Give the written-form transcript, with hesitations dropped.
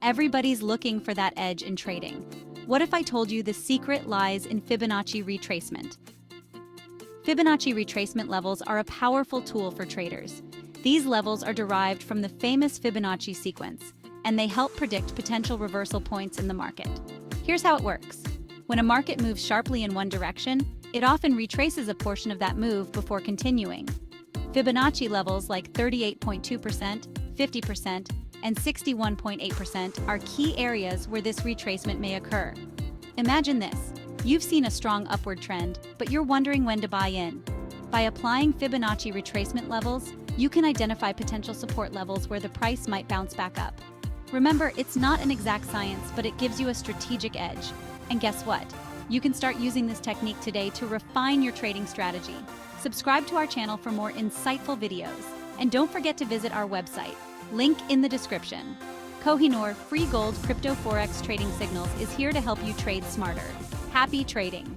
Everybody's looking for that edge in trading. What if I told you the secret lies in Fibonacci retracement? Fibonacci retracement levels are a powerful tool for traders. These levels are derived from the famous Fibonacci sequence, and they help predict potential reversal points in the market. Here's how it works. When a market moves sharply in one direction, it often retraces a portion of that move before continuing. Fibonacci levels like 38.2%, 50%, and 61.8% are key areas where this retracement may occur. Imagine this. You've seen a strong upward trend, but you're wondering when to buy in. By applying Fibonacci retracement levels, you can identify potential support levels where the price might bounce back up. Remember, it's not an exact science, but it gives you a strategic edge. And guess what? You can start using this technique today to refine your trading strategy. Subscribe to our channel for more insightful videos. And don't forget to visit our website. Link in the description. Kohinoor Free Gold Crypto Forex Trading Signals is here to help you trade smarter. Happy trading!